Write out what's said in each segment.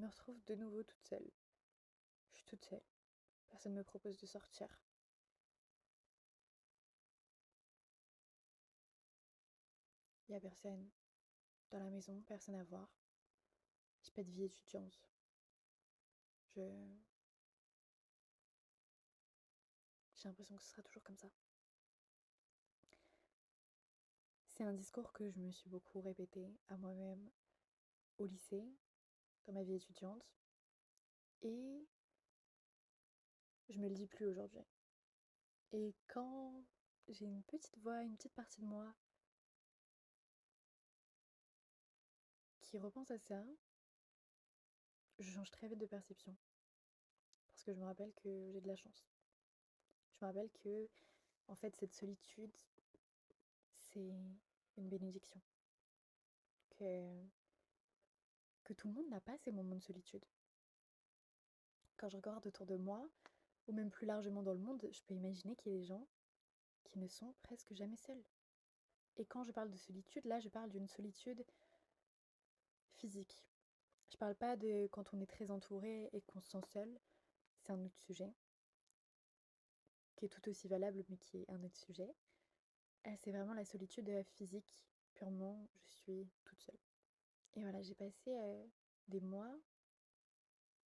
me retrouve de nouveau toute seule. Je suis toute seule. Personne ne me propose de sortir. Il n'y a personne dans la maison, personne à voir. J'ai pas de vie étudiante. J'ai l'impression que ce sera toujours comme ça. C'est un discours que je me suis beaucoup répété à moi-même au lycée, dans ma vie étudiante. Et je me le dis plus aujourd'hui. Et quand j'ai une petite voix, une petite partie de moi qui repense à ça, je change très vite de perception. Parce que je me rappelle que j'ai de la chance. Je me rappelle que, en fait, cette solitude, c'est une bénédiction. Que, que tout le monde n'a pas ces moments de solitude. Quand je regarde autour de moi, ou même plus largement dans le monde, je peux imaginer qu'il y a des gens qui ne sont presque jamais seuls. Et quand je parle de solitude, là, je parle d'une solitude physique. Je parle pas de quand on est très entouré et qu'on se sent seul, c'est un autre sujet, qui est tout aussi valable, mais qui est un autre sujet. C'est vraiment la solitude physique, purement, je suis toute seule. Et voilà, j'ai passé des mois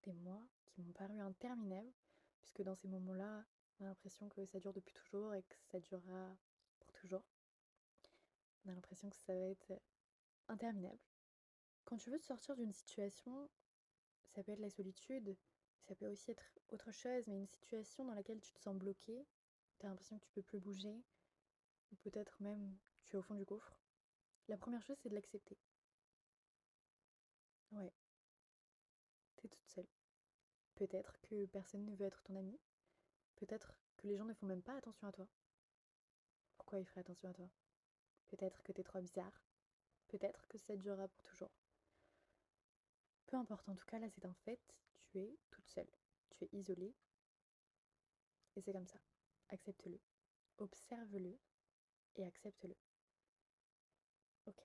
qui m'ont paru interminables, puisque dans ces moments-là, on a l'impression que ça dure depuis toujours et que ça durera pour toujours. On a l'impression que ça va être interminable. Quand tu veux te sortir d'une situation, ça peut être la solitude, ça peut aussi être autre chose, mais une situation dans laquelle tu te sens bloqué, tu as l'impression que tu peux plus bouger, ou peut-être même tu es au fond du gouffre. La première chose, c'est de l'accepter. Ouais, t'es toute seule. Peut-être que personne ne veut être ton ami. Peut-être que les gens ne font même pas attention à toi. Pourquoi ils feraient attention à toi? Peut-être que t'es trop bizarre. Peut-être que ça durera pour toujours. Peu importe, en tout cas, là, c'est un fait. Tu es toute seule. Tu es isolée. Et c'est comme ça. Accepte-le. Observe-le et accepte-le. Ok.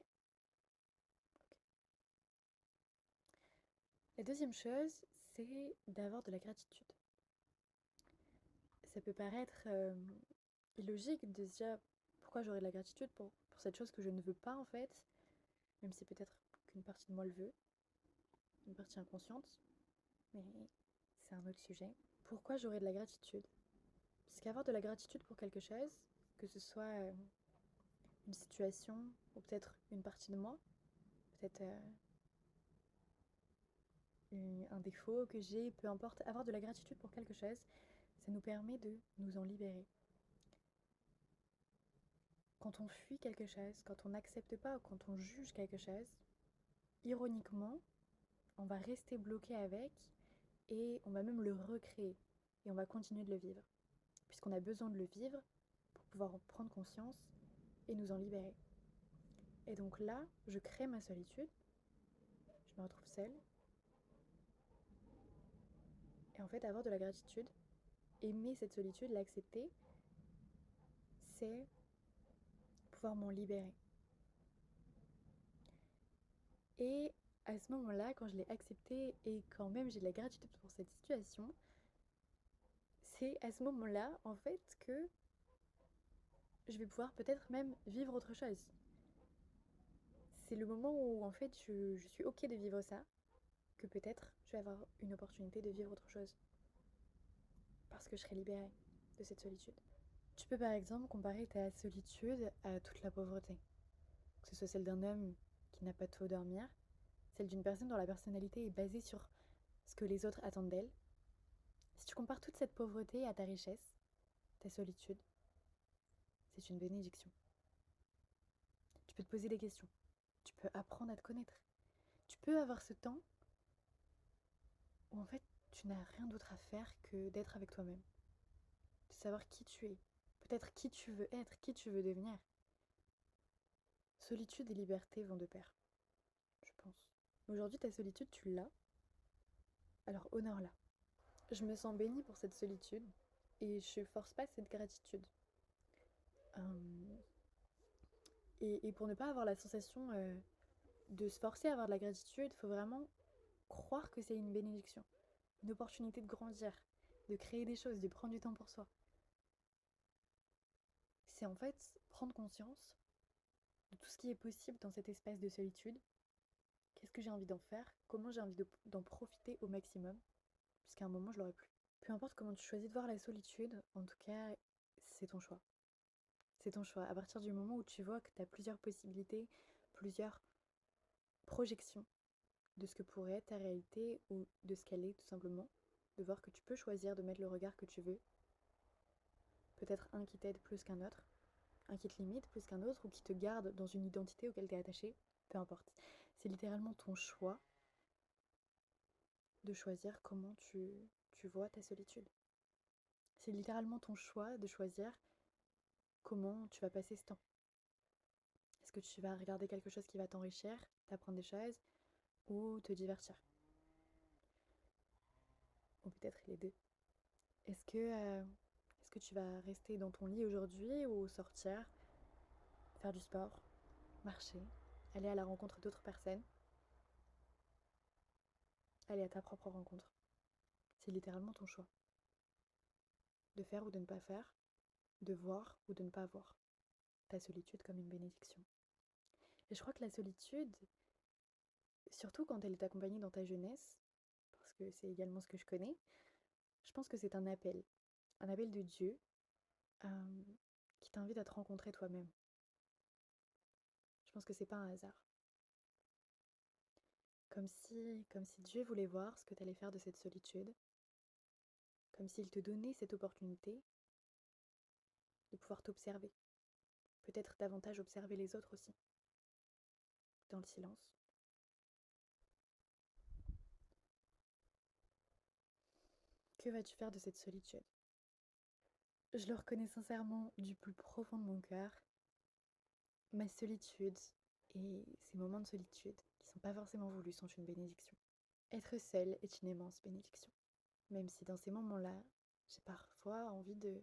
La deuxième chose, c'est d'avoir de la gratitude. Ça peut paraître illogique de se dire pourquoi j'aurais de la gratitude pour cette chose que je ne veux pas en fait, même si peut-être qu'une partie de moi le veut, une partie inconsciente, mais c'est un autre sujet. Pourquoi j'aurais de la gratitude? Parce qu'avoir de la gratitude pour quelque chose, que ce soit une situation ou peut-être une partie de moi, peut-être un défaut que j'ai, peu importe, avoir de la gratitude pour quelque chose, ça nous permet de nous en libérer. Quand on fuit quelque chose, quand on n'accepte pas ou quand on juge quelque chose, ironiquement, on va rester bloqué avec et on va même le recréer et on va continuer de le vivre. Puisqu'on a besoin de le vivre pour pouvoir en prendre conscience et nous en libérer. Et donc là, je crée ma solitude, je me retrouve seule. Et en fait, avoir de la gratitude, aimer cette solitude, l'accepter, c'est pouvoir m'en libérer. Et à ce moment-là, quand je l'ai accepté et quand même j'ai de la gratitude pour cette situation, c'est à ce moment-là, en fait, que je vais pouvoir peut-être même vivre autre chose. C'est le moment où, en fait, je suis OK de vivre ça, que peut-être je vais avoir une opportunité de vivre autre chose. Parce que je serai libérée de cette solitude. Tu peux par exemple comparer ta solitude à toute la pauvreté. Que ce soit celle d'un homme qui n'a pas de où dormir, celle d'une personne dont la personnalité est basée sur ce que les autres attendent d'elle. Si tu compares toute cette pauvreté à ta richesse, ta solitude, c'est une bénédiction. Tu peux te poser des questions. Tu peux apprendre à te connaître. Tu peux avoir ce temps où en fait tu n'as rien d'autre à faire que d'être avec toi-même. De savoir qui tu es. Peut-être qui tu veux être, qui tu veux devenir. Solitude et liberté vont de pair, je pense. Aujourd'hui, ta solitude, tu l'as. Alors honore-la. Je me sens bénie pour cette solitude et je force pas cette gratitude. Euh, et pour ne pas avoir la sensation de se forcer à avoir de la gratitude, il faut vraiment croire que c'est une bénédiction, une opportunité de grandir, de créer des choses, de prendre du temps pour soi. C'est en fait prendre conscience de tout ce qui est possible dans cet espace de solitude. Qu'est-ce que j'ai envie d'en faire? Comment j'ai envie d'en profiter au maximum? Puisqu'à un moment, je l'aurais plus. Peu importe comment tu choisis de voir la solitude, en tout cas, c'est ton choix. C'est ton choix. À partir du moment où tu vois que tu as plusieurs possibilités, plusieurs projections de ce que pourrait être ta réalité ou de ce qu'elle est tout simplement, de voir que tu peux choisir de mettre le regard que tu veux. Peut-être un qui t'aide plus qu'un autre, un qui te limite plus qu'un autre ou qui te garde dans une identité auquel tu es attaché, peu importe. C'est littéralement ton choix de choisir comment tu vois ta solitude. C'est littéralement ton choix de choisir comment tu vas passer ce temps. Est-ce que tu vas regarder quelque chose qui va t'enrichir, t'apprendre des choses ou te divertir? Ou peut-être les deux. Est-ce que tu vas rester dans ton lit aujourd'hui ou sortir, faire du sport, marcher, aller à la rencontre d'autres personnes, aller à ta propre rencontre? C'est littéralement ton choix. De faire ou de ne pas faire, de voir ou de ne pas voir ta solitude comme une bénédiction. Et je crois que la solitude, surtout quand elle est accompagnée dans ta jeunesse, parce que c'est également ce que je connais, je pense que c'est un appel de Dieu euh, qui t'invite à te rencontrer toi-même. Je pense que c'est pas un hasard. Comme si Dieu voulait voir ce que tu allais faire de cette solitude, comme s'il te donnait cette opportunité de pouvoir t'observer. Peut-être davantage observer les autres aussi, dans le silence. Que vas-tu faire de cette solitude? Je le reconnais sincèrement du plus profond de mon cœur. Ma solitude et ces moments de solitude, qui ne sont pas forcément voulus, sont une bénédiction. Être seule est une immense bénédiction. Même si dans ces moments-là, j'ai parfois envie de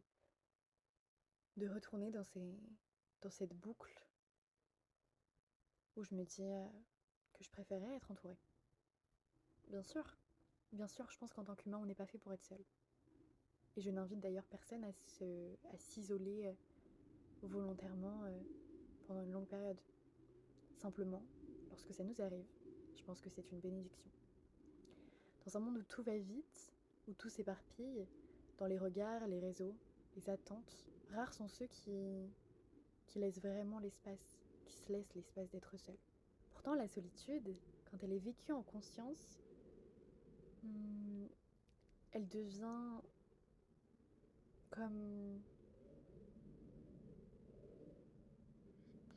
retourner dans cette boucle où je me dis que je préférais être entourée. Bien sûr, je pense qu'en tant qu'humain, on n'est pas fait pour être seul. Et je n'invite d'ailleurs personne à s'isoler volontairement pendant une longue période. Simplement, lorsque ça nous arrive, je pense que c'est une bénédiction. Dans un monde où tout va vite, où tout s'éparpille, dans les regards, les réseaux, les attentes, rares sont ceux qui laissent vraiment l'espace, qui se laissent l'espace d'être seul. Pourtant, la solitude, quand elle est vécue en conscience, elle devient comme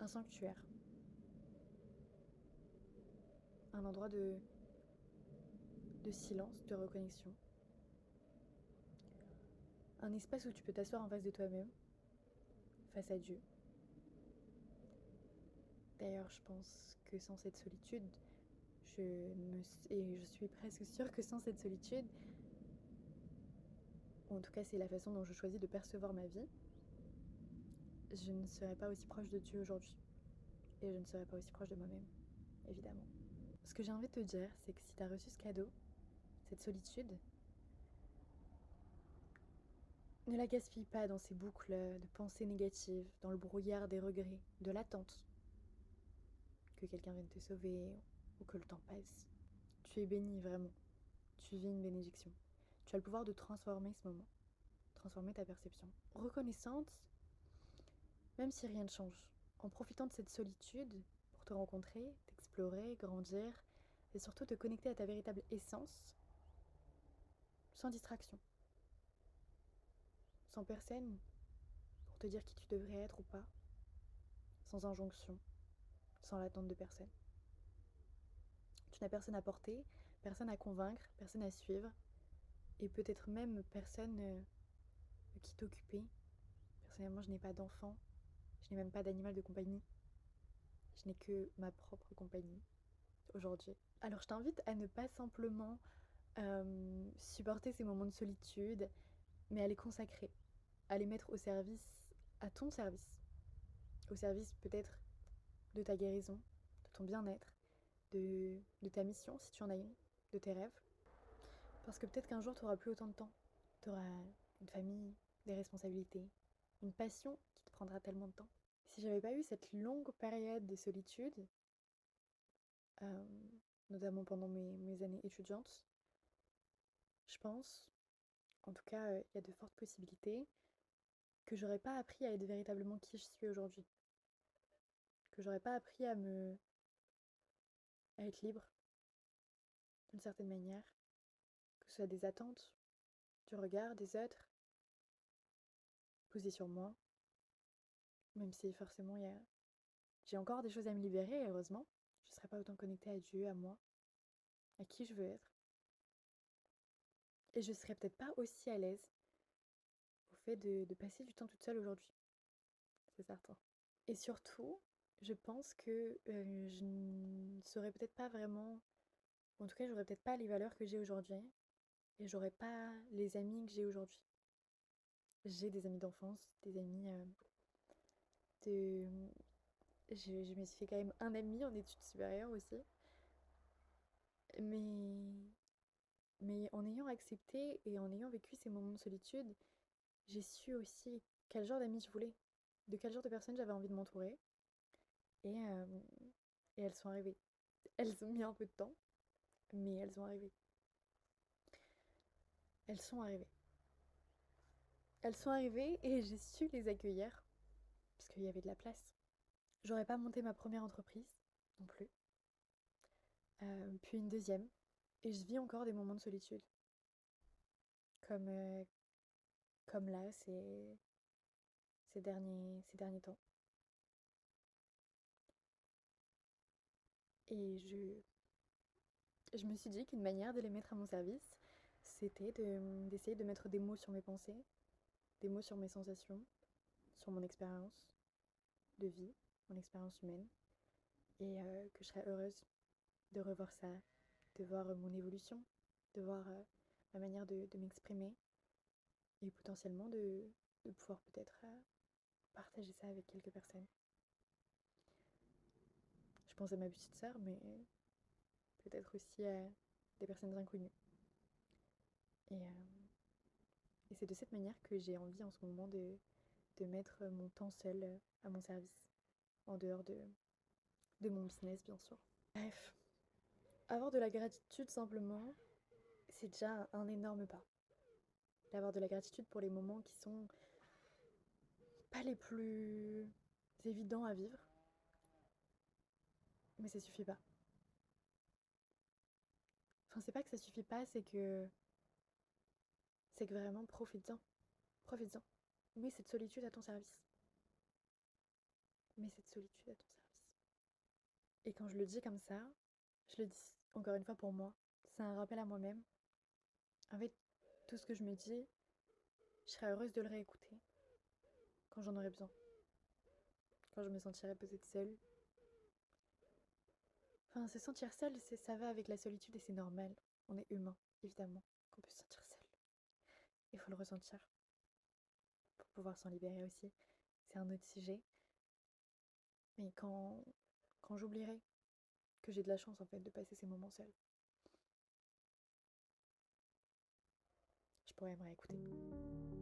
un sanctuaire, un endroit de silence, de reconnexion, un espace où tu peux t'asseoir en face de toi-même, face à Dieu. D'ailleurs, je pense que sans cette solitude, et je suis presque sûre que sans cette solitude, ou en tout cas c'est la façon dont je choisis de percevoir ma vie, je ne serais pas aussi proche de Dieu aujourd'hui. Et je ne serais pas aussi proche de moi-même, évidemment. Ce que j'ai envie de te dire, c'est que si tu as reçu ce cadeau, cette solitude, ne la gaspille pas dans ces boucles de pensées négatives, dans le brouillard des regrets, de l'attente que quelqu'un vienne te sauver ou que le temps passe. Tu es béni, vraiment. Tu vis une bénédiction. Tu as le pouvoir de transformer ce moment, transformer ta perception. Reconnaissante, même si rien ne change, en profitant de cette solitude pour te rencontrer, t'explorer, grandir et surtout te connecter à ta véritable essence, sans distraction, sans personne pour te dire qui tu devrais être ou pas, sans injonction, sans l'attente de personne. Tu n'as personne à porter, personne à convaincre, personne à suivre, et peut-être même personne de qui t'occuper. Personnellement, je n'ai pas d'enfant, je n'ai même pas d'animal de compagnie. Je n'ai que ma propre compagnie aujourd'hui. Alors je t'invite à ne pas simplement supporter ces moments de solitude, mais à les consacrer, à les mettre au service, à ton service, au service peut-être de ta guérison, de ton bien-être, de ta mission si tu en as une, de tes rêves. Parce que peut-être qu'un jour, tu n'auras plus autant de temps. Tu auras une famille, des responsabilités, une passion qui te prendra tellement de temps. Si j'avais pas eu cette longue période de solitude, euh, notamment pendant mes années étudiantes, je pense, en tout cas, il y a de fortes possibilités que j'aurais pas appris à être véritablement qui je suis aujourd'hui. Que j'aurais pas appris à être libre, d'une certaine manière. Que ce soit des attentes, du regard des autres, posées sur moi. Même si forcément, j'ai encore des choses à me libérer, heureusement. Je ne serais pas autant connectée à Dieu, à moi, à qui je veux être. Et je serais peut-être pas aussi à l'aise au fait de passer du temps toute seule aujourd'hui. C'est certain. Et surtout, je pense que je ne saurais peut-être pas vraiment, en tout cas, j'aurais peut-être pas les valeurs que j'ai aujourd'hui et j'aurais pas les amis que j'ai aujourd'hui. J'ai des amis d'enfance, des amis de. Je me suis fait quand même un ami en études supérieures aussi. Mais, mais en ayant accepté et en ayant vécu ces moments de solitude, j'ai su aussi quel genre d'amis je voulais, de quel genre de personnes j'avais envie de m'entourer. Et, euh, et elles sont arrivées. Elles ont mis un peu de temps, mais elles sont arrivées. Elles sont arrivées. Elles sont arrivées et j'ai su les accueillir parce qu'il y avait de la place. J'aurais pas monté ma première entreprise non plus. Puis une deuxième. Et je vis encore des moments de solitude. Comme, comme là, ces derniers temps. Et je me suis dit qu'une manière de les mettre à mon service, c'était d'essayer de mettre des mots sur mes pensées, des mots sur mes sensations, sur mon expérience de vie, mon expérience humaine. Et que je serais heureuse de revoir ça, de voir mon évolution, de voir ma manière de m'exprimer et potentiellement de pouvoir peut-être partager ça avec quelques personnes. Je pense à ma petite sœur, mais peut-être aussi à des personnes inconnues. Et c'est de cette manière que j'ai envie en ce moment de mettre mon temps seul à mon service, en dehors de mon business bien sûr. Bref, avoir de la gratitude simplement, c'est déjà un énorme pas. D'avoir de la gratitude pour les moments qui sont pas les plus évidents à vivre, mais ça suffit pas. Enfin, c'est pas que ça suffit pas, c'est que vraiment profites-en. Profites-en. Mets cette solitude à ton service. Mets cette solitude à ton service. Et quand je le dis comme ça, je le dis encore une fois pour moi. C'est un rappel à moi-même. En fait, tout ce que je me dis, je serais heureuse de le réécouter quand j'en aurai besoin. Quand je me sentirai peut-être seule. Enfin, se sentir seule, ça va avec la solitude et c'est normal. On est humain, évidemment, qu'on peut se sentir seul. Il faut le ressentir pour pouvoir s'en libérer aussi. C'est un autre sujet. Mais quand j'oublierai que j'ai de la chance en fait de passer ces moments seuls, je pourrais me réécouter.